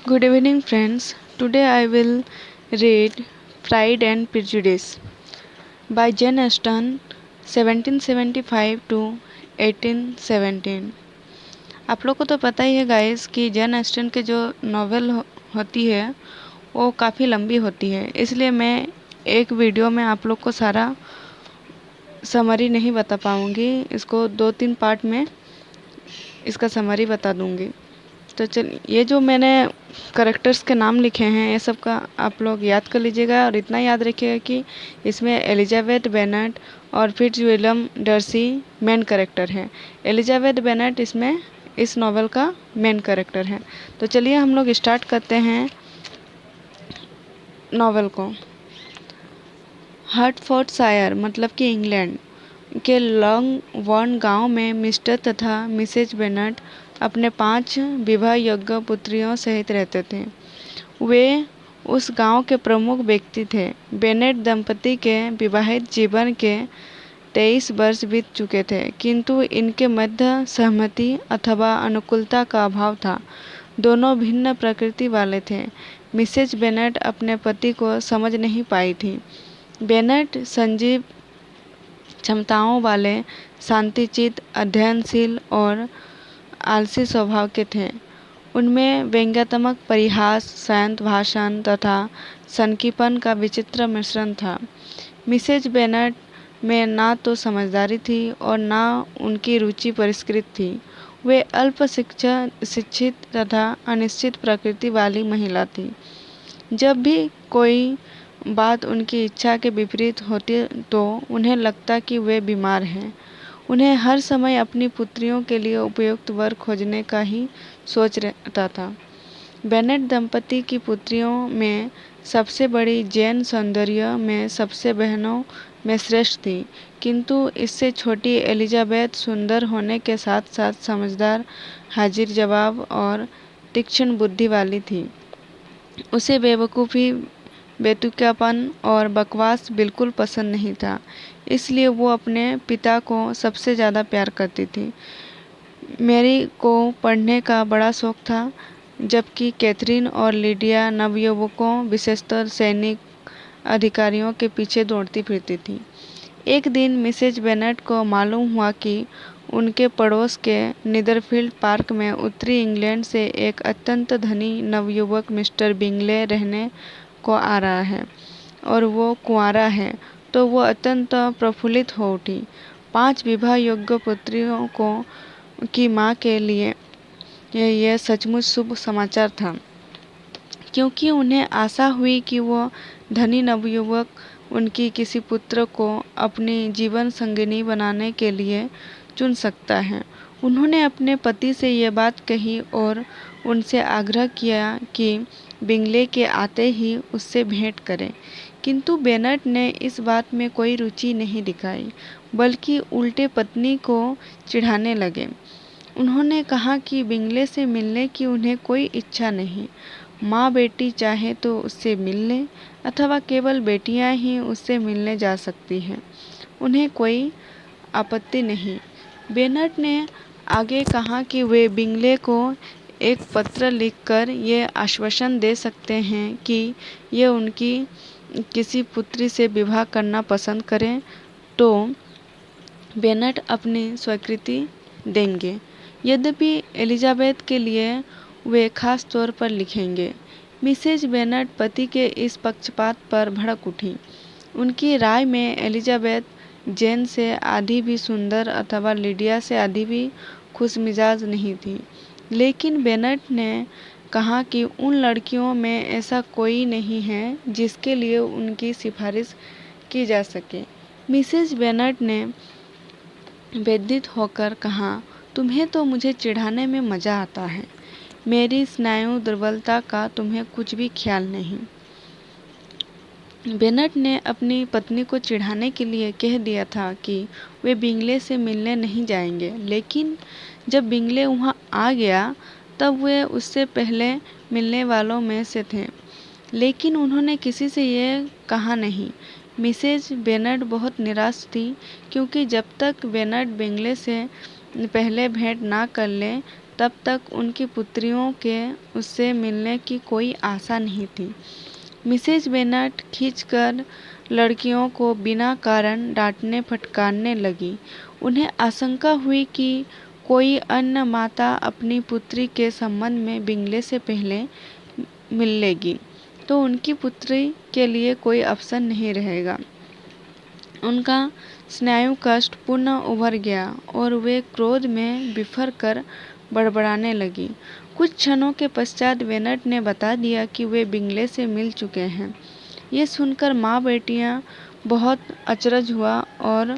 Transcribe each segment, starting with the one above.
Good evening, friends. Today I will read Pride and Prejudice by Jane Austen, 1775 to 1817। आप लोग को तो पता ही है गाइस कि जेन ऑस्टन के जो नॉवेल होती है वो काफ़ी लंबी होती है, इसलिए मैं एक वीडियो में आप लोग को सारा समरी नहीं बता पाऊँगी। इसको 2-3 पार्ट में इसका समरी बता दूँगी। तो चल, ये जो मैंने करेक्टर्स के नाम लिखे हैं ये सब का आप लोग याद कर लीजिएगा और इतना याद रखिएगा कि इसमें एलिजाबेथ बेनेट और फिट्जविलियम डर्सी मेन करेक्टर हैं। एलिजाबेथ बेनेट इसमें इस नॉवेल का मेन करेक्टर है। तो चलिए हम लोग स्टार्ट करते हैं नॉवेल को। हर्टफोर्डशायर मतलब कि इंग्लैंड के लॉन्गबॉर्न गांव में मिस्टर तथा मिसेज बेनेट अपने 5 विवाह योग्य पुत्रियों सहित रहते थे। वे उस गांव के प्रमुख व्यक्ति थे। बेनेट दंपति के विवाहित जीवन के 23 वर्ष बीत चुके थे, किंतु इनके मध्य सहमति अथवा अनुकूलता का अभाव था। दोनों भिन्न प्रकृति वाले थे। मिसेज बेनेट अपने पति को समझ नहीं पाई थी। बेनेट संजीव क्षमताओं वाले, शांतिचित्त, अध्ययनशील और आलसी स्वभाव के थे। उनमें व्यंग्यात्मक परिहास, शांत भाषण तथा सनकीपन का विचित्र मिश्रण था। मिसेज बेनेट में ना तो समझदारी थी और ना उनकी रुचि परिष्कृत थी। वे अल्प शिक्षित तथा अनिश्चित प्रकृति वाली महिला थी। जब भी कोई बात उनकी इच्छा के विपरीत होती तो उन्हें लगता कि वे बीमार हैं। उन्हें हर समय अपनी पुत्रियों के लिए उपयुक्त वर खोजने का ही सोच रहता था। बेनेट दंपति की पुत्रियों में सबसे बड़ी जेन सौंदर्य में सबसे बहनों में श्रेष्ठ थी, किंतु इससे छोटी एलिजाबेथ सुंदर होने के साथ साथ समझदार, हाजिर जवाब और तीक्ष्ण बुद्धि वाली थी। उसे बेवकूफ़ी, बेतुकापन और बकवास बिल्कुल पसंद नहीं था, इसलिए वो अपने पिता को सबसे ज़्यादा प्यार करती थी। मैरी को पढ़ने का बड़ा शौक था, जबकि कैथरीन और लिडिया नवयुवकों, विशेषतर सैनिक अधिकारियों के पीछे दौड़ती फिरती थी। एक दिन मिसेज बेनेट को मालूम हुआ कि उनके पड़ोस के नीदरफील्ड पार्क में उत्तरी इंग्लैंड से एक अत्यंत धनी नवयुवक मिस्टर बिंगले रहने को आ रहा है और वो कुंवारा है, तो वो अत्यंत प्रफुल्लित हो उठी। 5 विवाह योग्य पुत्रियों को की माँ के लिए यह सचमुच शुभ समाचार था, क्योंकि उन्हें आशा हुई कि वो धनी नवयुवक उनकी किसी पुत्र को अपनी जीवन संगिनी बनाने के लिए चुन सकता है। उन्होंने अपने पति से ये बात कही और उनसे आग्रह किया कि बिंगले के आते ही उससे भेंट करें, किंतु बेनेट ने इस बात में कोई रुचि नहीं दिखाई, बल्कि उल्टे पत्नी को चिढ़ाने लगे। उन्होंने कहा कि बिंगले से मिलने की उन्हें कोई इच्छा नहीं। माँ बेटी चाहे तो उससे मिल लें अथवा केवल बेटियां ही उससे मिलने जा सकती हैं, उन्हें कोई आपत्ति नहीं। बेनेट ने आगे कहा कि वे बिंगले को एक पत्र लिखकर ये आश्वासन दे सकते हैं कि ये उनकी किसी पुत्री से विवाह करना पसंद करें तो बेनेट अपनी स्वीकृति देंगे। यद्यपि एलिजाबेथ के लिए वे खास तौर पर लिखेंगे। मिसेज बेनेट पति के इस पक्षपात पर भड़क उठी। उनकी राय में एलिजाबेथ जेन से आधी भी सुंदर अथवा लिडिया से आधी भी खुशमिजाज नहीं थी। लेकिन बेनेट ने कहा कि उन लड़कियों में ऐसा कोई नहीं है जिसके लिए उनकी सिफारिश की जा सके। मिसेज बेनेट ने व्यथित होकर कहा, तुम्हें तो मुझे चिढ़ाने में मज़ा आता है। मेरी स्नायु दुर्बलता का तुम्हें कुछ भी ख्याल नहीं। बेनेट ने अपनी पत्नी को चिढ़ाने के लिए कह दिया था कि वे बिंगले से मिलने नहीं जाएंगे, लेकिन जब बिंगले वहां आ गया तब वे उससे पहले मिलने वालों में से थे। लेकिन उन्होंने किसी से ये कहा नहीं। मिसेज बेनेट बहुत निराश थी, क्योंकि जब तक बेनेट बिंगले से पहले भेंट ना कर ले तब तक उनकी पुत्रियों के उससे मिलने की कोई आशा नहीं थी। मिसेज बेनेट खींचकर लड़कियों को बिना कारण डांटने फटकारने लगी। उन्हें आशंका हुई कि कोई अन्य माता अपनी पुत्री के संबंध में बिंगले से पहले मिल लेगी तो उनकी पुत्री के लिए कोई अवसर नहीं रहेगा। उनका स्नायु कष्ट पुनः उभर गया और वे क्रोध में बिफर कर बड़बड़ाने लगी। कुछ क्षणों के पश्चात बेनेट ने बता दिया कि वे बिंगले से मिल चुके हैं। ये सुनकर माँ बेटियां बहुत अचरज हुआ और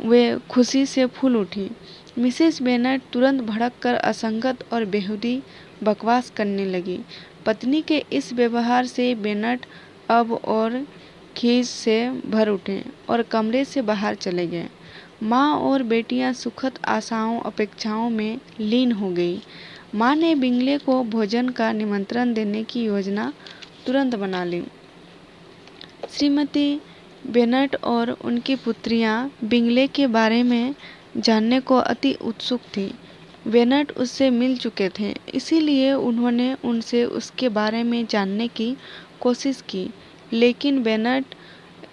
वे खुशी से फूल उठी। मिसेस बेनेट तुरंत भड़क कर असंगत और बेहुदी बकवास करने लगी। पत्नी के इस व्यवहार से बेनेट अब और खीज से भर उठे और कमरे से बाहर चले गए। माँ और बेटियां सुखद आशाओं अपेक्षाओं में लीन हो गई। माँ ने बिंगले को भोजन का निमंत्रण देने की योजना तुरंत बना ली। श्रीमती बेनेट और उनकी पुत्रियां बिंगले के बारे में जानने को अति उत्सुक थीं। बेनेट उससे मिल चुके थे, इसीलिए उन्होंने उनसे उसके बारे में जानने की कोशिश की, लेकिन बेनेट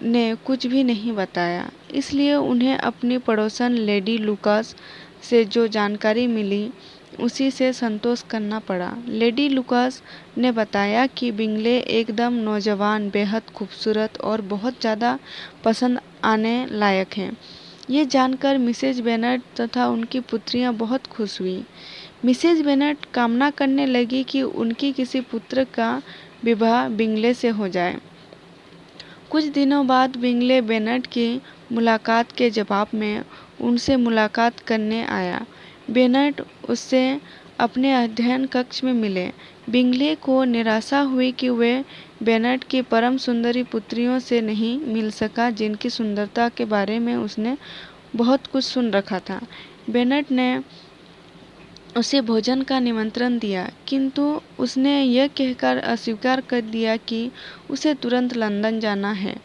ने कुछ भी नहीं बताया। इसलिए उन्हें अपनी पड़ोसन लेडी लुकास से जो जानकारी मिली उसी से संतोष करना पड़ा। लेडी लुकास ने बताया कि बिंगले एकदम नौजवान, बेहद खूबसूरत और बहुत ज़्यादा पसंद आने लायक हैं। ये जानकर मिसेज बेनेट तथा उनकी पुत्रियां बहुत खुश हुई। मिसेज बेनेट कामना करने लगी कि उनकी किसी पुत्र का विवाह बिंगले से हो जाए। कुछ दिनों बाद बिंगले बेनेट की मुलाकात के जवाब में उनसे मुलाकात करने आया। बेनेट उससे अपने अध्ययन कक्ष में मिले। बिंगले को निराशा हुई कि वे बेनेट की परम सुंदरी पुत्रियों से नहीं मिल सका, जिनकी सुंदरता के बारे में उसने बहुत कुछ सुन रखा था। बेनेट ने उसे भोजन का निमंत्रण दिया, किंतु उसने यह कहकर अस्वीकार कर दिया कि उसे तुरंत लंदन जाना है।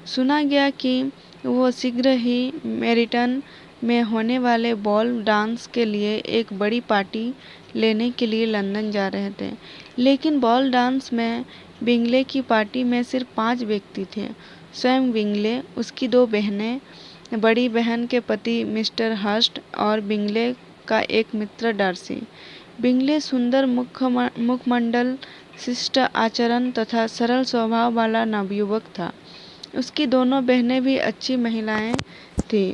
सुना गया कि वो शीघ्र ही मेरिटन में होने वाले बॉल डांस के लिए एक बड़ी पार्टी लेने के लिए लंदन जा रहे थे, लेकिन बॉल डांस में बिंगले की पार्टी में सिर्फ 5 व्यक्ति थे। स्वयं बिंगले, उसकी 2 बहनें, बड़ी बहन के पति मिस्टर हर्स्ट और बिंगले का एक मित्र डार्सी। बिंगले सुंदर मुखमंडल, शिष्ट आचरण तथा सरल स्वभाव वाला नवयुवक था। उसकी दोनों बहनें भी अच्छी महिलाएं थीं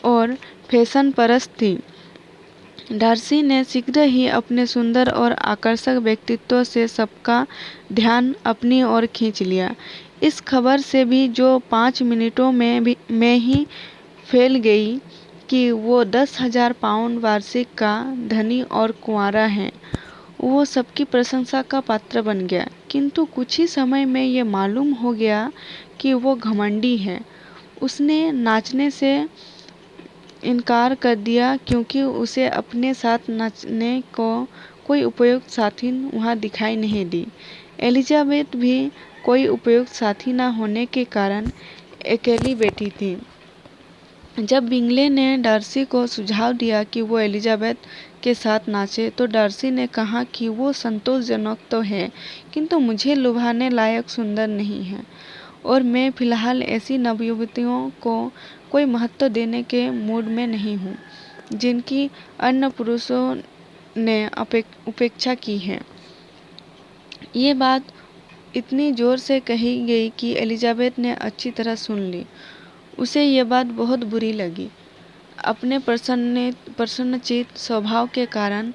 और फैशन परस्त थीं। डार्सी ने शीघ्र ही अपने सुंदर और आकर्षक व्यक्तित्व से सबका ध्यान अपनी ओर खींच लिया। इस खबर से भी जो 5 मिनटों में ही फैल गई कि वो 10,000 पाउंड वार्षिक का धनी और कुंवारा है, वो सबकी प्रशंसा का पात्र बन गया। किंतु कुछ ही समय में ये मालूम हो गया कि वो घमंडी है। उसने नाचने से इनकार कर दिया क्योंकि उसे अपने साथ नाचने को कोई उपयुक्त साथी वहाँ दिखाई नहीं दी। एलिजाबेथ भी कोई उपयुक्त साथी न होने के कारण अकेली बैठी थी। जब बिंगले ने डार्सी को सुझाव दिया कि वो एलिजाबेथ के साथ नाचे, तो डार्सी ने कहा कि वो संतोषजनक तो है, किंतु मुझे लुभाने लायक सुंदर नहीं है और मैं फिलहाल ऐसी नवयुवतियों को कोई महत्व देने के मूड में नहीं हूँ जिनकी अन्य पुरुषों ने उपेक्षा की है। ये बात इतनी जोर से कही गई कि एलिजाबेथ ने अच्छी तरह सुन ली। उसे यह बात बहुत बुरी लगी। अपने प्रसन्नचित्त स्वभाव के कारण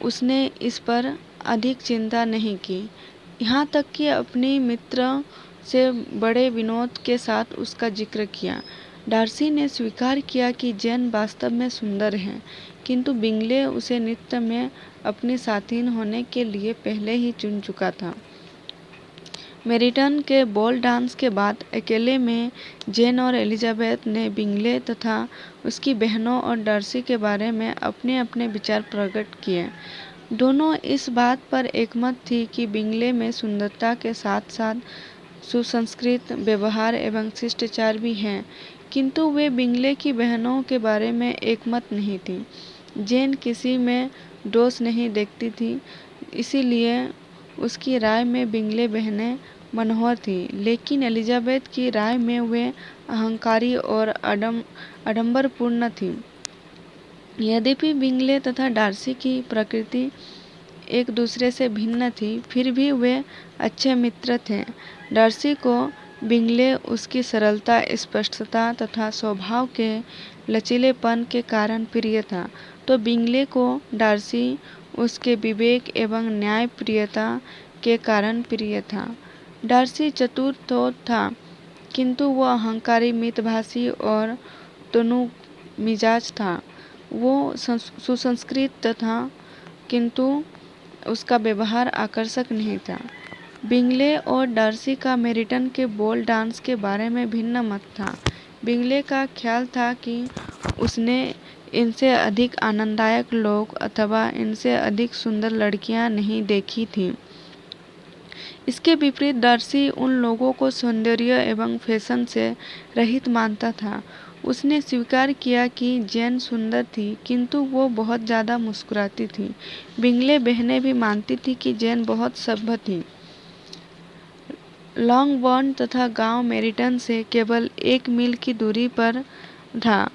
उसने इस पर अधिक चिंता नहीं की। यहाँ तक कि अपनी मित्र से बड़े विनोद के साथ उसका जिक्र किया। डार्सी ने स्वीकार किया कि जैन वास्तव में सुंदर है, किंतु बिंगले उसे नृत्य में अपनी साथी होने के लिए पहले ही चुन चुका था। मेरिटन के बॉल डांस के बाद अकेले में जेन और एलिजाबेथ ने बिंगले तथा उसकी बहनों और डार्सी के बारे में अपने अपने विचार प्रकट किए। दोनों इस बात पर एकमत थी कि बिंगले में सुंदरता के साथ साथ सुसंस्कृत व्यवहार एवं शिष्टाचार भी हैं, किंतु वे बिंगले की बहनों के बारे में एकमत नहीं थी। जेन किसी में दोष नहीं देखती थी, इसीलिए उसकी राय में बिंगले बहनें मनोहर थी, लेकिन एलिजाबेथ की राय में वे अहंकारी और आडंबरपूर्ण थी। यद्यपि बिंगले तथा डार्सी की प्रकृति एक दूसरे से भिन्न थी, फिर भी वे अच्छे मित्र थे। डार्सी को बिंगले उसकी सरलता, स्पष्टता तथा स्वभाव के लचीलेपन के कारण प्रिय था, तो बिंगले को डार्सी उसके विवेक एवं न्यायप्रियता के कारण प्रिय था। डार्सी चतुर तो था, किंतु वह अहंकारी, मितभाषी और तनु मिजाज था। वो सुसंस्कृत था, किंतु उसका व्यवहार आकर्षक नहीं था। बिंगले और डार्सी का मेरिटन के बॉल डांस के बारे में भिन्न मत था। बिंगले का ख्याल था कि उसने इनसे अधिक आनंददायक लोग अथवा इनसे अधिक सुंदर लड़कियां नहीं देखी थीं। इसके विपरीत डार्सी उन लोगों को सौंदर्य एवं फैशन से रहित मानता था। उसने स्वीकार किया कि जेन सुंदर थी, किंतु वो बहुत ज़्यादा मुस्कुराती थी। बिंगले बहनें भी मानती थी कि जेन बहुत सभ्य थी। लॉन्गबॉर्न तथा गांव मेरिटन से केवल 1 मील की दूरी पर था।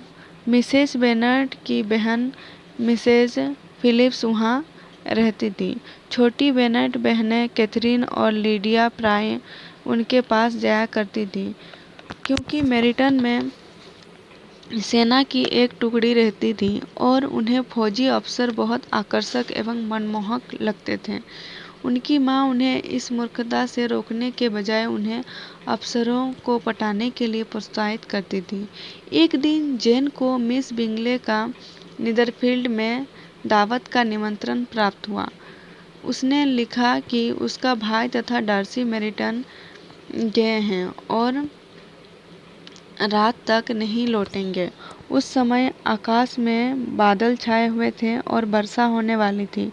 मिसेस बेनर्ड की बहन मिसेस फिलिप्स वहाँ रहती थी। छोटी बेनर्ड बहनें कैथरीन और लीडिया प्राय उनके पास जाया करती थी, क्योंकि मेरिटन में सेना की एक टुकड़ी रहती थी और उन्हें फौजी अफसर बहुत आकर्षक एवं मनमोहक लगते थे। उनकी माँ उन्हें इस मूर्खता से रोकने के बजाय उन्हें अफसरों को पटाने के लिए प्रोत्साहित करती थी। एक दिन जेन को मिस बिंगले का नीदरफील्ड में दावत का निमंत्रण प्राप्त हुआ। उसने लिखा कि उसका भाई तथा डार्सी मेरिटन गए हैं और रात तक नहीं लौटेंगे। उस समय आकाश में बादल छाए हुए थे और वर्षा होने वाली थी,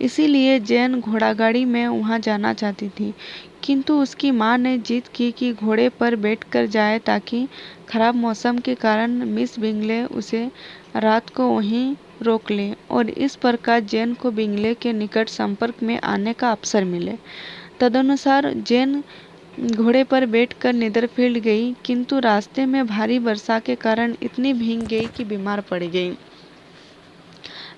इसीलिए जेन घोड़ागाड़ी में वहां जाना चाहती थी, किंतु उसकी मां ने जिद की कि घोड़े पर बैठकर जाए ताकि खराब मौसम के कारण मिस बिंगले उसे रात को वहीं रोक ले और इस प्रकार जेन को बिंगले के निकट संपर्क में आने का अवसर मिले। तदनुसार जेन घोड़े पर बैठकर नीदरफील्ड गई, किंतु रास्ते में भारी वर्षा के कारण इतनी भीग गई कि बीमार पड़ गई।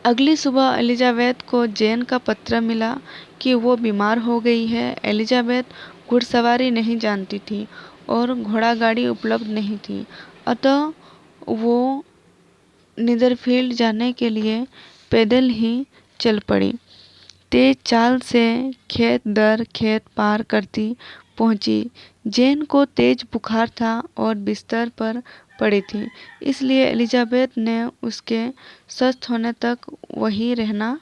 अगली सुबह एलिजाबेथ को जेन का पत्र मिला कि वो बीमार हो गई है। एलिजाबेथ घुड़सवारी नहीं जानती थी और घोड़ागाड़ी उपलब्ध नहीं थी, अतः वो नीदरफील्ड जाने के लिए पैदल ही चल पड़ी। तेज चाल से खेत दर खेत पार करती पहुंची। जेन को तेज बुखार था और बिस्तर पर पड़ी थी, इसलिए एलिजाबेथ ने उसके स्वस्थ होने तक वहीं रहना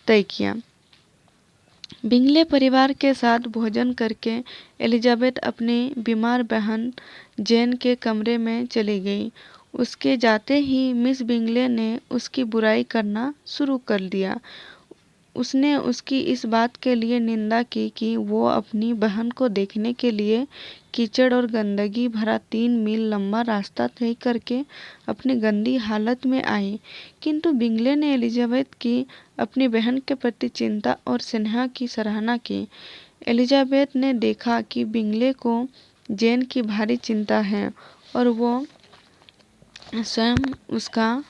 तय किया। बिंगले परिवार के साथ भोजन करके एलिजाबेथ अपनी बीमार बहन जेन के कमरे में चली गई। उसके जाते ही मिस बिंगले ने उसकी बुराई करना शुरू कर दिया। उसने उसकी इस बात के लिए निंदा की कि वो अपनी बहन को देखने के लिए कीचड़ और गंदगी भरा 3 मील लंबा रास्ता तय करके अपनी गंदी हालत में आई। किंतु बिंगले ने एलिजाबेथ की अपनी बहन के प्रति चिंता और स्नेह की सराहना की। एलिजाबेथ ने देखा कि बिंगले को जेन की भारी चिंता है और वो स्वयं उसका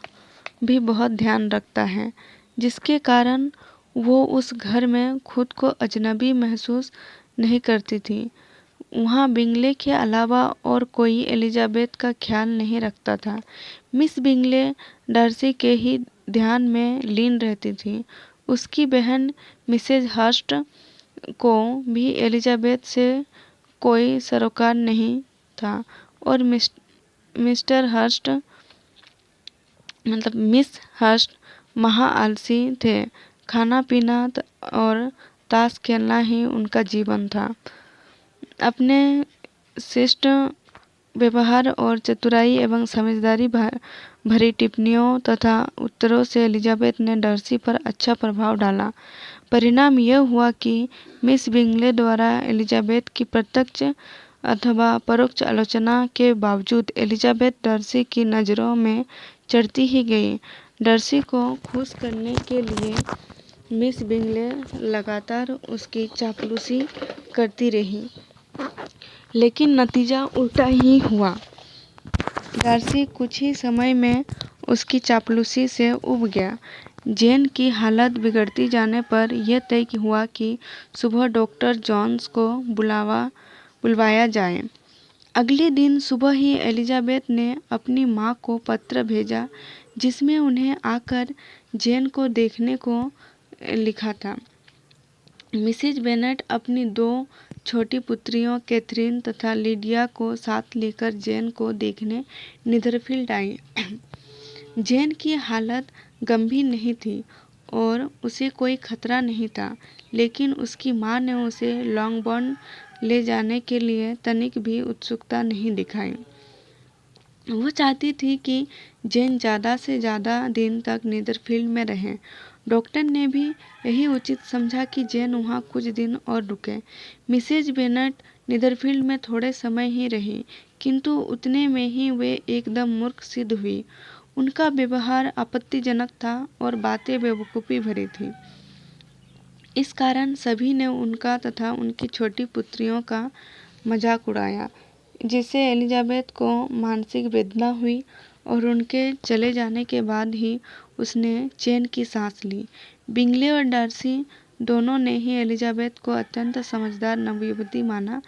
भी बहुत ध्यान रखता है, जिसके कारण वो उस घर में खुद को अजनबी महसूस नहीं करती थी। वहाँ बिंगले के अलावा और कोई एलिजाबेथ का ख्याल नहीं रखता था। मिस बिंगले डार्सी के ही ध्यान में लीन रहती थी। उसकी बहन मिसेज हर्स्ट को भी एलिजाबेथ से कोई सरोकार नहीं था और मिस्टर हर्स्ट मिस हर्स्ट महा आलसी थे। खाना पीना और ताश खेलना ही उनका जीवन था। अपने शिष्ट व्यवहार और चतुराई एवं समझदारी भरी टिप्पणियों तथा उत्तरों से एलिजाबेथ ने डार्सी पर अच्छा प्रभाव डाला। परिणाम यह हुआ कि मिस बिंगले द्वारा एलिजाबेथ की प्रत्यक्ष अथवा परोक्ष आलोचना के बावजूद एलिजाबेथ डार्सी की नज़रों में चढ़ती ही गई। डर्सी को खुश करने के लिए मिस बिंगले लगातार उसकी चापलूसी करती रही, लेकिन नतीजा उल्टा ही हुआ। डर्सी कुछ ही समय में उसकी चापलूसी से उब गया। जेन की हालत बिगड़ती जाने पर यह तय हुआ कि सुबह डॉक्टर जॉन्स को बुलवाया जाए। अगले दिन सुबह ही एलिजाबेथ ने अपनी माँ को पत्र भेजा, जिसमें उन्हें आकर जेन को देखने को लिखा था। मिसेज बेनेट अपनी 2 छोटी पुत्रियों कैथरीन तथा लिडिया को साथ लेकर जेन को देखने नीदरफील्ड आई। जेन की हालत गंभीर नहीं थी और उसे कोई खतरा नहीं था, लेकिन उसकी माँ ने उसे लॉन्गबॉर्न ले जाने के लिए तनिक भी उत्सुकता नहीं दिखाई। वो चाहती थी कि जेन ज़्यादा से ज़्यादा दिन तक नीदरफील्ड में रहे। डॉक्टर ने भी यही उचित समझा कि जेन वहाँ कुछ दिन और रुके। मिसेज बेनेट नीदरफील्ड में थोड़े समय ही रही, किंतु उतने में ही वे एकदम मूर्ख सिद्ध हुई। उनका व्यवहार आपत्तिजनक था और बातें बेवकूफ़ी भरी थी। इस कारण सभी ने उनका तथा उनकी छोटी पुत्रियों का मजाक उड़ाया, जिससे एलिजाबेथ को मानसिक वेदना हुई और उनके चले जाने के बाद ही उसने चैन की सांस ली। बिंगले और डार्सी दोनों ने ही एलिजाबेथ को अत्यंत समझदार नवयुवती माना।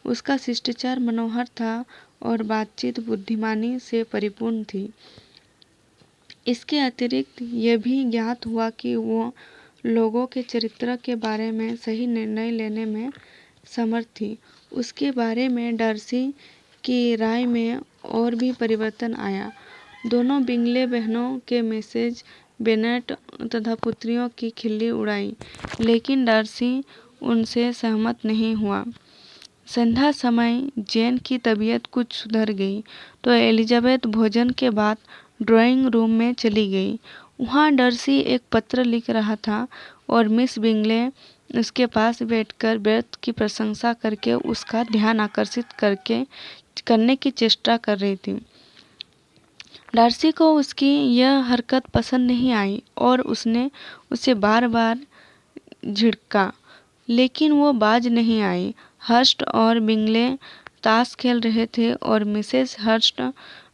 उसका शिष्टाचार मनोहर था और बातचीत बुद्धिमानी से परिपूर्ण थी। इसके अतिरिक्त यह भी ज्ञात हुआ कि वो लोगों के चरित्र के बारे में सही निर्णय लेने में समर्थ थी। उसके बारे में डार्सी की राय में और भी परिवर्तन आया। दोनों बिंगले बहनों के मिसेज बेनेट तथा पुत्रियों की खिल्ली उड़ाई, लेकिन डार्सी उनसे सहमत नहीं हुआ। संध्या समय जेन की तबीयत कुछ सुधर गई तो एलिजाबेथ भोजन के बाद ड्राइंग रूम में चली गई। वहाँ डार्सी एक पत्र लिख रहा था और मिस बिंगले उसके पास बैठकर व्यर्थ की प्रशंसा करके उसका ध्यान आकर्षित करने की चेष्टा कर रही थी। डार्सी को उसकी यह हरकत पसंद नहीं आई और उसने उसे बार बार झिड़का, लेकिन वो बाज नहीं आई। हर्स्ट और बिंगले ताश खेल रहे थे और मिसेस हर्स्ट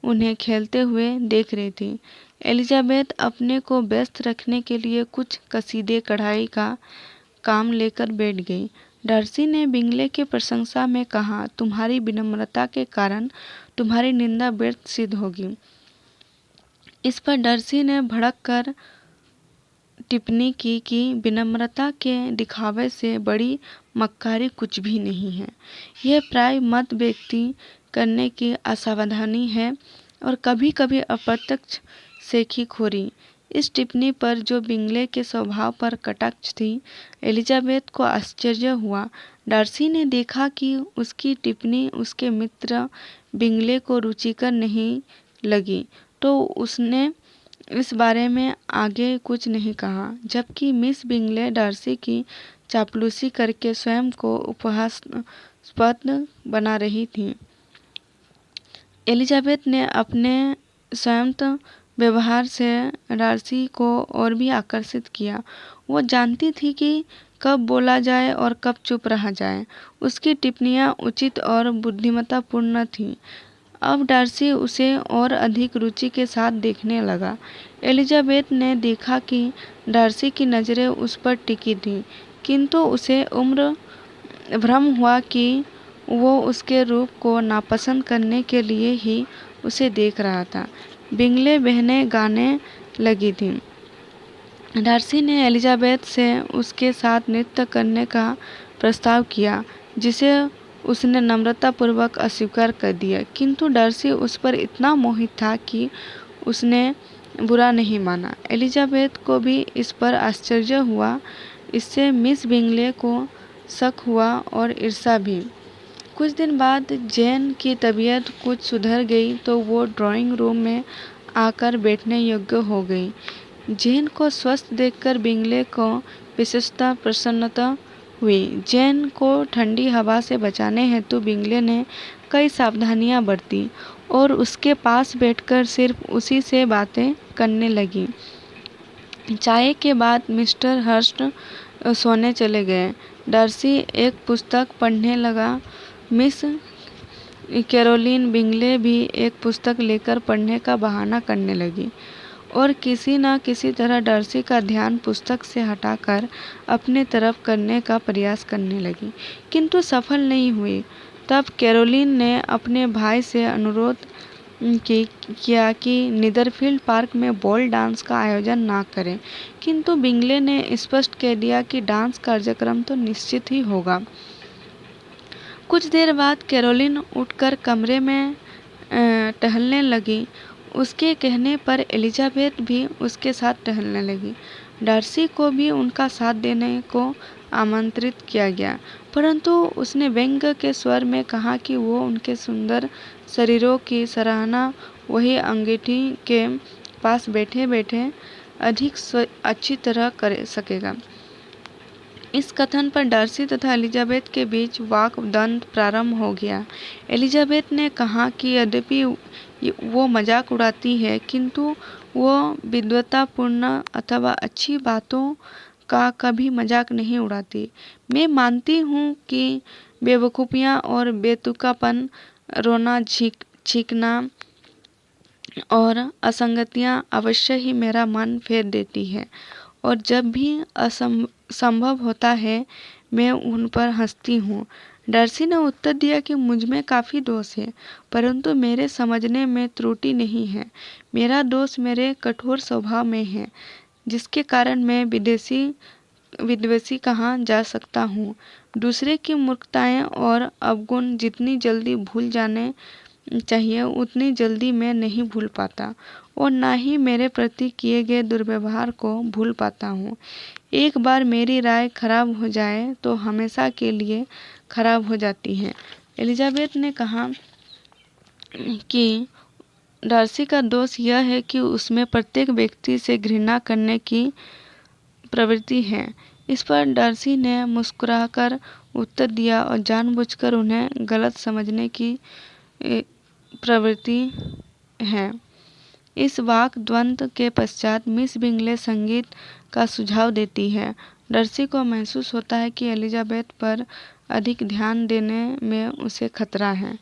उन्हें खेलते हुए देख रही थी। एलिजाबेथ अपने को व्यस्त रखने के लिए कुछ कसीदे कढ़ाई का काम लेकर बैठ गई। डार्सी ने बिंगले की प्रशंसा में कहा, तुम्हारी विनम्रता के कारण तुम्हारी निंदा व्यर्थ सिद्ध होगी। इस पर डार्सी ने भड़क कर टिप्पणी की कि विनम्रता के दिखावे से बड़ी मक्कारी कुछ भी नहीं है। यह प्राय मत व्यक्ति करने की असावधानी है और कभी कभी अप्रत्यक्ष सेखीखोरी। इस टिप्पणी पर, जो बिंगले के स्वभाव पर कटाक्ष थी, एलिजाबेथ को आश्चर्य हुआ। डार्सी ने देखा कि उसकी टिप्पणी उसके मित्र बिंगले को रुचिकर नहीं लगी, तो उसने इस बारे में आगे कुछ नहीं कहा, जबकि मिस बिंगले डार्सी की चापलूसी करके स्वयं को उपहासास्पद बना रही थी। एलिजाबेथ ने अपने संयत व्यवहार से डार्सी को और भी आकर्षित किया। वो जानती थी कि कब बोला जाए और कब चुप रहा जाए। उसकी टिप्पणियाँ उचित और बुद्धिमत्तापूर्ण थीं। अब डार्सी उसे और अधिक रुचि के साथ देखने लगा। एलिजाबेथ ने देखा कि डार्सी की नज़रें उस पर टिकी थीं, किंतु उसे उम्र भ्रम हुआ कि वो उसके रूप को नापसंद करने के लिए ही उसे देख रहा था। बिंगले बहनें गाने लगी थीं। डार्सी ने एलिजाबेथ से उसके साथ नृत्य करने का प्रस्ताव किया, जिसे उसने नम्रतापूर्वक अस्वीकार कर दिया, किंतु डार्सी उस पर इतना मोहित था कि उसने बुरा नहीं माना। एलिजाबेथ को भी इस पर आश्चर्य हुआ। इससे मिस बिंगले को शक हुआ और ईर्ष्या भी। कुछ दिन बाद जेन की तबीयत कुछ सुधर गई तो वो ड्राइंग रूम में आकर बैठने योग्य हो गई। जेन को स्वस्थ देखकर बिंगले को विशेषतः प्रसन्नता हुई। जेन को ठंडी हवा से बचाने हेतु बिंगले ने कई सावधानियां बरती। और उसके पास बैठकर सिर्फ उसी से बातें करने लगी। चाय के बाद मिस्टर हर्स्ट सोने चले गए। डार्सी एक पुस्तक पढ़ने लगा। मिस कैरोलिन बिंगले भी एक पुस्तक लेकर पढ़ने का बहाना करने लगी और किसी न किसी तरह डार्सी का ध्यान पुस्तक से हटाकर अपने तरफ करने का प्रयास करने लगी, किंतु सफल नहीं हुई। तब कैरोलिन ने अपने भाई से अनुरोध किया कि नीदरफील्ड पार्क में बॉल डांस का आयोजन ना करें, किंतु बिंगले ने स्पष्ट कह दिया कि डांस कार्यक्रम तो निश्चित ही होगा। कुछ देर बाद कैरोलिन उठकर कमरे में टहलने लगी। उसके कहने पर एलिजाबेथ भी उसके साथ टहलने लगी। डार्सी को भी उनका साथ देने को आमंत्रित किया गया, परंतु उसने व्यंग्य के स्वर में कहा कि वो उनके सुंदर शरीरों की सराहना वही अंगीठी के पास बैठे बैठे अधिक अच्छी तरह कर सकेगा। इस कथन पर डार्सी तथा एलिजाबेथ के बीच वाक द्वंद्व प्रारंभ हो गया। एलिजाबेथ ने कहा कि यद्यपि वो मजाक उड़ाती है, किंतु वो विद्वतापूर्ण अथवा अच्छी बातों का कभी मजाक नहीं उड़ाती। मैं मानती हूँ कि बेवकूफ़ियाँ और बेतुकापन, रोना, चीखना और असंगतियाँ अवश्य ही मेरा मन फेर देती है, और जब भी असंभव होता है मैं उन पर हंसती हूँ। डार्सी ने उत्तर दिया कि मुझ में काफ़ी दोष है, परंतु मेरे समझने में त्रुटि नहीं है। मेरा दोष मेरे कठोर स्वभाव में है, जिसके कारण मैं विद्वेषी कहा जा सकता हूँ। दूसरे की मूर्खताएं और अवगुण जितनी जल्दी भूल जाने चाहिए उतनी जल्दी मैं नहीं भूल पाता, और ना ही मेरे प्रति किए गए दुर्व्यवहार को भूल पाता हूँ। एक बार मेरी राय खराब हो जाए तो हमेशा के लिए खराब हो जाती है। एलिजाबेथ ने कहा कि डार्सी का दोष यह है कि उसमें प्रत्येक व्यक्ति से घृणा करने की प्रवृत्ति है। इस पर डार्सी ने मुस्कुराकर उत्तर दिया और जानबूझकर उन्हें गलत समझने की प्रवृत्ति है। इस वाक द्वंद्व के पश्चात मिस बिंगले संगीत का सुझाव देती है। डार्सी को महसूस होता है कि एलिजाबेथ पर अधिक ध्यान देने में उसे खतरा है।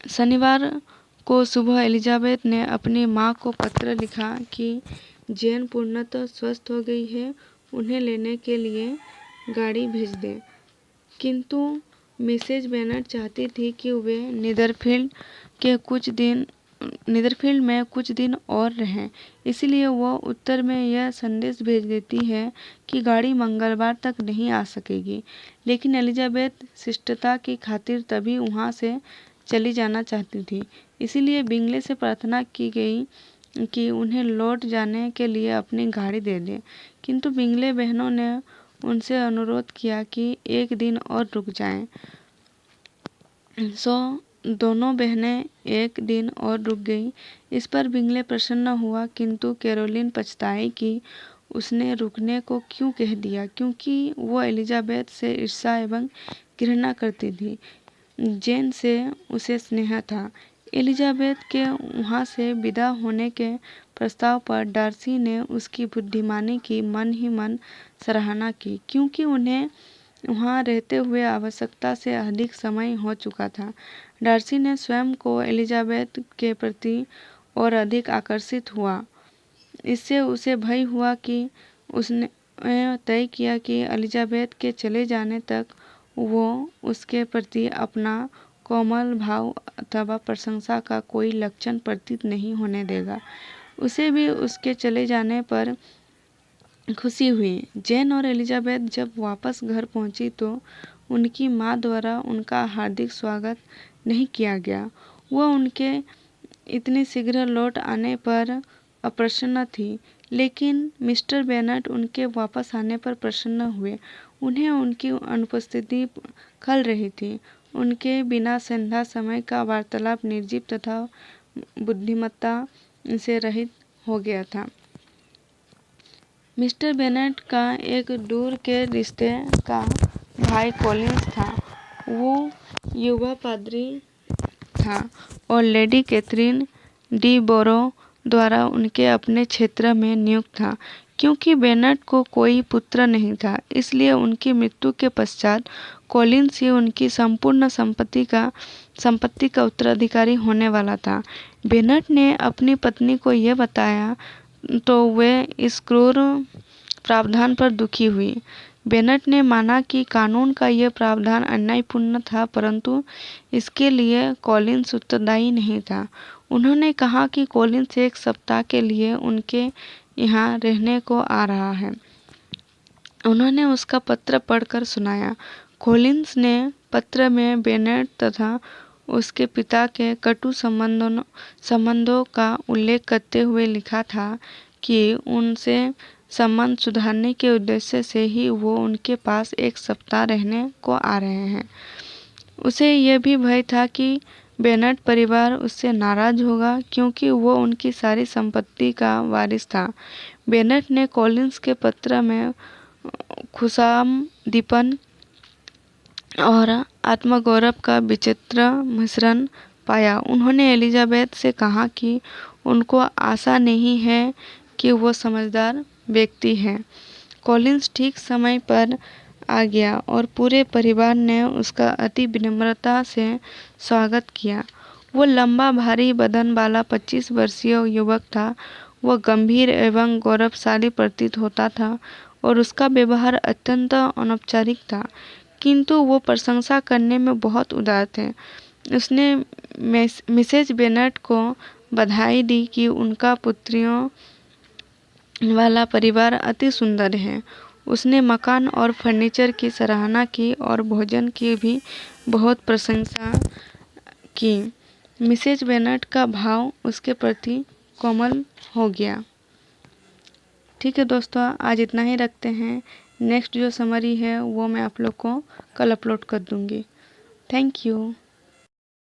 शनिवार को सुबह एलिजाबेथ ने अपनी माँ को पत्र लिखा कि जेन पूर्णतः स्वस्थ हो गई है, उन्हें लेने के लिए गाड़ी भेज दें। किंतु मिसेज बेनेट चाहती थी कि वे नीदरफील्ड में कुछ दिन और रहें, इसलिए वो उत्तर में यह संदेश भेज देती है कि गाड़ी मंगलवार तक नहीं आ सकेगी। लेकिन एलिजाबेथ शिष्टता की खातिर तभी वहाँ से चली जाना चाहती थी, इसलिए बिंगले से प्रार्थना की गई कि उन्हें लौट जाने के लिए अपनी गाड़ी दे दें, किंतु बिंगले बहनों ने उनसे अनुरोध किया कि एक दिन और रुक जाएं। दोनों बहनें एक दिन और रुक गईं। इस पर बिंगले प्रसन्न हुआ, किंतु कैरोलिन पछताई कि उसने रुकने को क्यों कह दिया, क्योंकि वो एलिजाबेथ से ईर्ष्या एवं घृणा करती थी। जेन से उसे स्नेह था। एलिजाबेथ के वहाँ से विदा होने के प्रस्ताव पर डार्सी ने उसकी बुद्धिमानी की मन ही मन सराहना की, क्योंकि उन्हें वहाँ रहते हुए आवश्यकता से अधिक समय हो चुका था। डार्सी ने स्वयं को एलिजाबेथ के प्रति और अधिक आकर्षित हुआ। इससे उसे भय हुआ कि उसने तय किया कि एलिजाबेथ के चले जाने तक वो उसके प्रति अपना कोमल भाव अथवा प्रशंसा का कोई लक्षण प्रतीत नहीं होने देगा। उसे भी उसके चले जाने पर खुशी हुई। जेन और एलिजाबेथ जब वापस घर पहुंची तो उनकी माँ द्वारा उनका हार्दिक स्वागत नहीं किया गया। वह उनके इतनी शीघ्र लौट आने पर अप्रसन्न थी, लेकिन मिस्टर बेनेट उनके वापस आने पर प्रसन्न हुए। उन्हें उनकी अनुपस्थिति खल रही थी। उनके बिना संध्या समय का वार्तालाप निर्जीव तथा बुद्धिमत्ता से रहित हो गया था। मिस्टर बेनेट का एक दूर के रिश्ते का भाई कॉलिंस था। वो युवा पादरी था और लेडी कैथरीन डी बोरो द्वारा उनके अपने क्षेत्र में नियुक्त था। क्योंकि बेनेट को कोई पुत्र नहीं था, इसलिए उनकी मृत्यु के पश्चात कॉलिंस ही उनकी संपूर्ण संपत्ति का उत्तराधिकारी होने वाला था। बेनेट ने अपनी पत्नी को यह बताया तो वे इस क्रूर प्रावधान पर दुखी हुई। बेनेट ने माना कि कानून का यह प्रावधान अन्यायपूर्ण था, परंतु इसके लिए कॉलिंस उत्तरदायी नहीं था। उन्होंने कहा कि कॉलिंस 1 सप्ताह के लिए उनके यहाँ रहने को आ रहा है। उन्होंने उसका पत्र पढ़कर सुनाया। कॉलिंस ने पत्र में बेनेट तथा उसके पिता के कटु संबंधों का उल्लेख करते हुए लिखा था कि उनसे संबंध सुधारने के उद्देश्य से ही वो उनके पास 1 सप्ताह रहने को आ रहे हैं। उसे यह भी भय था कि बेनेट परिवार उससे नाराज होगा, क्योंकि वो उनकी सारी संपत्ति का वारिस था। बेनेट ने कॉलिंस के पत्र में खुशामदीपन और आत्मगौरव का विचित्र मिश्रण पाया। उन्होंने एलिजाबेथ से कहा कि उनको आशा नहीं है कि वो समझदार व्यक्ति है। कॉलिंस ठीक समय पर आ गया और पूरे परिवार ने उसका अति विनम्रता से स्वागत किया। वो लंबा भारी बदन वाला 25 वर्षीय युवक था। वह गंभीर एवं गौरवशाली प्रतीत होता था और उसका व्यवहार अत्यंत अनौपचारिक था, किंतु वो प्रशंसा करने में बहुत उदार थे। उसने मिसेज बेनेट को बधाई दी कि उनका पुत्रियों वाला परिवार अति सुंदर है। उसने मकान और फर्नीचर की सराहना की और भोजन की भी बहुत प्रशंसा की। मिसेज बेनेट का भाव उसके प्रति कोमल हो गया। ठीक है दोस्तों, आज इतना ही रखते हैं। नेक्स्ट जो समरी है वो मैं आप लोग को कल अपलोड कर दूंगी। Thank you.